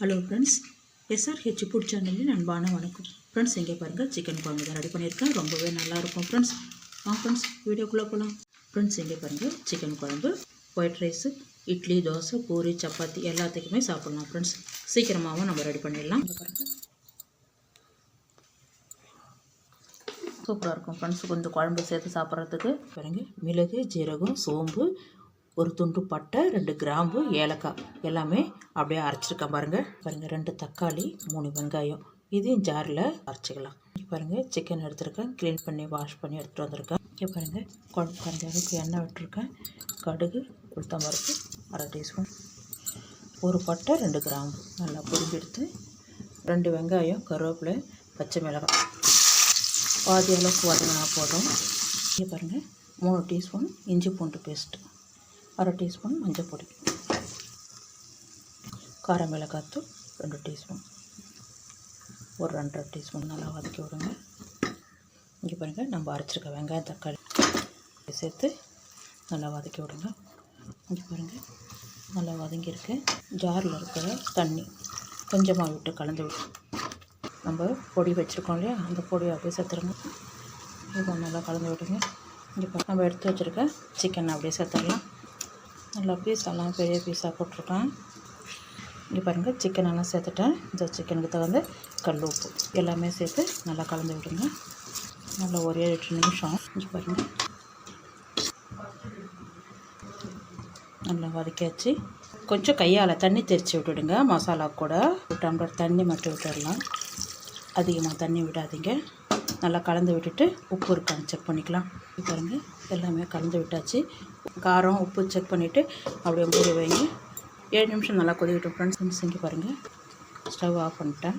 Hello friends, SRH food சேனலில் அன்பான வணக்கம். ஃப்ரெண்ட்ஸ், இங்கே பாருங்கள், சிக்கன் குழம்பு தான் ரெடி பண்ணியிருக்கேன். ரொம்பவே நல்லாயிருக்கும் ஃப்ரெண்ட்ஸ். ஃப்ரெண்ட்ஸ், வீடியோக்குள்ளே போகலாம். ஃப்ரெண்ட்ஸ், இங்கே பாருங்கள், சிக்கன் குழம்பு, ஒயிட் ரைஸு, இட்லி, தோசை, பூரி, சப்பாத்தி எல்லாத்துக்குமே சாப்பிட்லாம் ஃப்ரெண்ட்ஸ். சீக்கிரமாகவும் நம்ம ரெடி பண்ணிடலாம். இங்கே பாருங்கள், சூப்பராக இருக்கும் ஃப்ரெண்ட்ஸ். கொஞ்சம் குழம்பு சேர்த்து சாப்பிட்றதுக்கு பாருங்கள், மிளகு, ஜீரகம், சோம்பு, ஒரு துண்டு பட்டை, 2 கிராம்பு, ஏலக்காய் எல்லாமே அப்படியே அரைச்சிருக்கேன் பாருங்கள். 2 தக்காளி, 3 வெங்காயம் இதையும் ஜாரில் அரைச்சிக்கலாம். பாருங்கள், சிக்கன் எடுத்துருக்கேன், க்ளீன் பண்ணி வாஷ் பண்ணி எடுத்துகிட்டு வந்திருக்கேன். இங்கே பாருங்கள், குழம்பு அந்த அளவுக்கு எண்ணெய் விட்டுருக்கேன். கடுகு, உளுத்தம்பருப்பு 1/2 டீஸ்பூன், ஒரு பட்டை, 2 கிராம்பு நல்லா பொரிஞ்சு எடுத்து, 2 வெங்காயம், கருவேப்பிலை, பச்சை மிளகாய் பாதி அளவுக்கு வதங்கினா போதும். இங்கே பாருங்கள், 3 டீஸ்பூன் இஞ்சி பூண்டு பேஸ்ட்டு, 1/2 டீஸ்பூன் மஞ்சள் பொடி, கார மிளகாய்த்தூள் 2 டீஸ்பூன், ஒரு 2.5 டீஸ்பூன் நல்லா வதக்கி விடுங்க. இங்கே பாருங்கள், நம்ம அரைச்சிருக்க வெங்காயம் தக்காளி சேர்த்து நல்லா வதக்கி விடுங்க. இங்கே பாருங்கள், நல்லா வதங்கியிருக்கு. ஜாரில் இருக்கிற தண்ணி கொஞ்சமாக விட்டு கலந்து விட்டு நம்ம பொடி வச்சுருக்கோம் இல்லையா, அந்த பொடியை அப்படியே சேர்த்துருங்க. இப்போ நல்லா கலந்து விடுங்க. இங்கே நம்ம எடுத்து வச்சுருக்க சிக்கன் அப்படியே சேர்த்துடலாம். நல்லா பீஸ் எல்லாம் பெரிய பீஸாக போட்டிருக்கேன். இங்கே பாருங்கள், சிக்கன் எல்லாம் சேர்த்துட்டேன். இந்த சிக்கனுக்கு தகுந்த கல் உப்பு எல்லாமே சேர்த்து நல்லா கலந்து விடுங்க. நல்லா ஒரு 7-8 நிமிஷம் இங்கே பாருங்கள் நல்லா வதக்கியாச்சு. கொஞ்சம் கையால் தண்ணி தெரித்து விட்டுடுங்க. மசாலா கூட ஒரு டம்ளர் தண்ணி மட்டும் விட்டுடலாம், அதிகமாக தண்ணி விடாதீங்க. நல்லா கலந்து விட்டுட்டு உப்பு இருக்கான்னு செக் பண்ணிக்கலாம். பாருங்கள், எல்லாமே கலந்து விட்டாச்சு. காரம் உப்பு செக் பண்ணிவிட்டு அப்படியே மூடி வைங்க. 7 நிமிஷம் நல்லா கொதிக்கிட்டோம் ஃப்ரெண்ட்ஸ். இங்கே பாருங்கள், ஸ்டவ் ஆஃப் பண்ணிட்டேன்.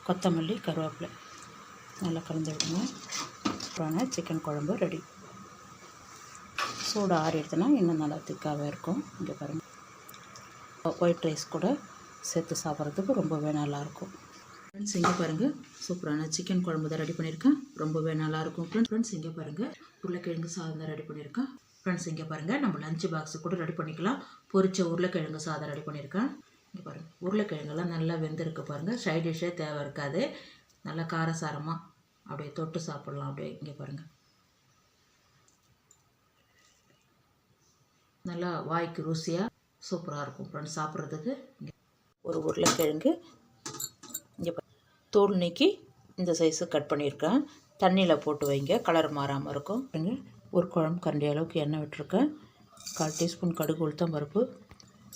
கொத்தமல்லி, கருவேப்பிலை நல்லா கலந்து விடுங்க. அப்புறம் சிக்கன் குழம்பு ரெடி. சூடு ஆறி எடுத்தோன்னா இன்னும் நல்லா திக்காகவே இருக்கும். இங்கே பாருங்கள், ஒயிட் ரைஸ் கூட சேர்த்து சாப்பிட்றதுக்கு ரொம்பவே நல்லாயிருக்கும் ஃப்ரெண்ட்ஸ். இங்கே பாருங்கள், சூப்பரான சிக்கன் குழம்பு தான் ரெடி பண்ணியிருக்கேன். ரொம்பவே நல்லாயிருக்கும் ஃப்ரெண்ட்ஸ். இங்கே பாருங்கள், உருளைக்கிழங்கு சாதம் தான் ரெடி பண்ணியிருக்கேன் ஃப்ரெண்ட்ஸ். இங்கே பாருங்கள், நம்ம லஞ்ச் பாக்ஸு கூட ரெடி பண்ணிக்கலாம். பொரிச்ச உருளைக்கிழங்கு சாதம் ரெடி பண்ணியிருக்கேன். இங்கே பாருங்கள், உருளைக்கிழங்கெல்லாம் நல்லா வெந்திருக்கு பாருங்கள். சைட் டிஷ்ஷே தேவை இருக்காது. நல்லா காரசாரமாக அப்படியே தொட்டு சாப்பிட்லாம் அப்படியே. இங்கே பாருங்கள், நல்லா வாய்க்கு ருசியாக சூப்பராக இருக்கும் ஃப்ரெண்ட்ஸ் சாப்பிட்றதுக்கு. ஒரு உருளைக்கிழங்கு இங்கே தோல் நீக்கி இந்த சைஸு கட் பண்ணியிருக்கேன். தண்ணியில் போட்டு வைங்க, கலர் மாறாமல் இருக்கும். ஒரு குழம்பு கரண்டி அளவுக்கு எண்ணெய் விட்டுருக்கேன். 1/4 டீஸ்பூன் கடுகு, உளுத்தம் பருப்பு,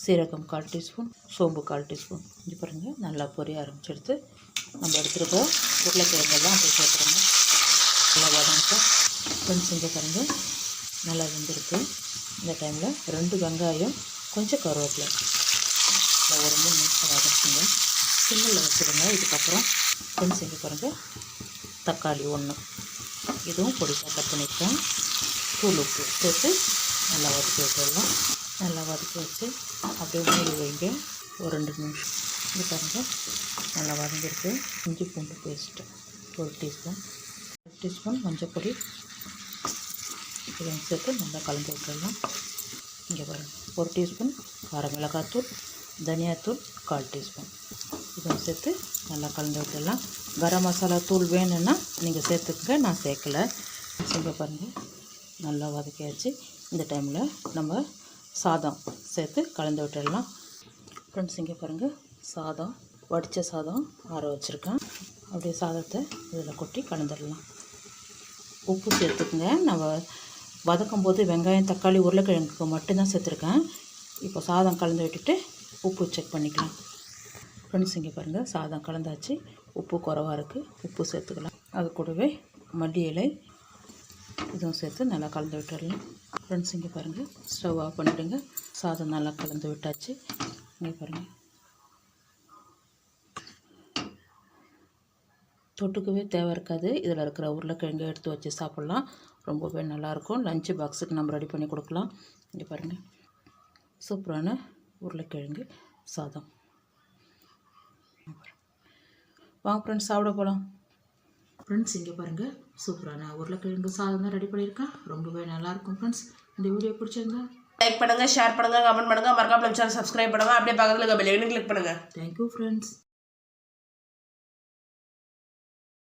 சீரகம் 1/4 டீஸ்பூன், சோம்பு 1/4 டீஸ்பூன். இங்கே பாருங்கள், நல்லா பொரிய ஆரம்பிச்சிடுது. நம்ம எடுத்துருக்க உருளைக்கிழங்கெல்லாம் அப்படி சேர்த்துருங்க. நல்லா வதங்கிட்டோம் ஃப்ரெண்ட்ஸ். இங்கே பாருங்கள், நல்லா வெந்திருக்கு. இந்த டைமில் 2 வெங்காயம், கொஞ்சம் கருவேப்பிலை ஒரு 3 நிமிஷம் வதக்குங்க. சிம்மில் வச்சுருங்க. இதுக்கப்புறம் ஃப்ரெண்ட்ஸ் இங்கே பாருங்கள், தக்காளி 1 இதுவும் பொடிசாக கட் பண்ணியிருக்கேன். தூள் உப்பு சேர்த்து நல்லா வதக்கி விட்டுடலாம். நல்லா வதக்கி வச்சு அப்படியே மூடி வைங்க ஒரு 2 நிமிஷம். இது பாருங்கள், நல்லா வதங்கிருக்கு. இஞ்சி பூண்டு பேஸ்ட்டு 1 டீஸ்பூன், 1 டீஸ்பூன் மஞ்சள் பொடி இதையும் சேர்த்து நல்லா கலந்து விட்டுடலாம். இங்கே பாருங்கள், 1 டீஸ்பூன் கார மிளகாய்த்தூள், தனியாத்தூள் 1/4 டீஸ்பூன் இதையும் சேர்த்து நல்லா கலந்து விட்டுடலாம். கரம் மசாலா தூள் வேணும்னா நீங்கள் சேர்த்துக்கங்க, நான் சேர்க்கலை. இங்கே பாருங்கள், நல்லா வதக்கியாச்சு. இந்த டைமில் நம்ம சாதம் சேர்த்து கலந்து விட்டுடலாம் ஃப்ரெண்ட்ஸ். இங்கே பாருங்கள், சாதம் வடித்த சாதம் ஆற வச்சுருக்கேன். அப்படியே சாதத்தை இதில் கொட்டி கலந்துடலாம். உப்பு சேர்த்துக்குங்க. நம்ம வதக்கும் போது வெங்காயம், தக்காளி, உருளைக்கிழங்குக்கு மட்டும்தான் சேர்த்துருக்கேன். இப்போ சாதம் கலந்து விட்டுட்டு உப்பு செக் பண்ணிக்கலாம் ஃப்ரெண்ட்ஸ். இங்கே பாருங்கள், சாதம் கலந்தாச்சு. உப்பு குறைவாக இருக்குது, உப்பு சேர்த்துக்கலாம். அது கூடவே மல்லி இலை இதுவும் சேர்த்து நல்லா கலந்து விட்டுடலாம் ஃப்ரெண்ட்ஸ். இங்கே பாருங்கள், ஸ்டவ் ஆஃப் பண்ணிவிடுங்க. சாதம் நல்லா கலந்து விட்டாச்சு. இங்கே பாருங்கள், தொட்டுக்கவே தேவை இருக்காது. இதில் இருக்கிற உருளைக்கிழங்கு எடுத்து வச்சு சாப்பிட்லாம். ரொம்பவே நல்லாயிருக்கும். லஞ்சு பாக்ஸுக்கு நம்ம ரெடி பண்ணி கொடுக்கலாம். இங்கே பாருங்கள், சூப்பரான உருளைக்கிழங்கு சாதம். வாங்க ஃப்ரெண்ட்ஸ், சாப்பிட போகலாம் ஃப்ரெண்ட்ஸ். இங்கே பாருங்கள், சூப்பரான உருளைக்கிழங்கு சாதம் தான் ரெடி பண்ணியிருக்கேன். ரொம்பவே நல்லாயிருக்கும் ஃப்ரெண்ட்ஸ். இந்த வீடியோ பிடிச்சிருந்தா லைக் பண்ணுங்கள், ஷேர் பண்ணுங்கள், கமெண்ட் பண்ணுங்கள், மறக்காம நம்ம சேனல் சப்ஸ்கிரைப் பண்ணுங்கள். அப்படியே பக்கத்தில் இருக்க பெல் ஐகானை கிளிக் பண்ணுங்கள். Thank you friends.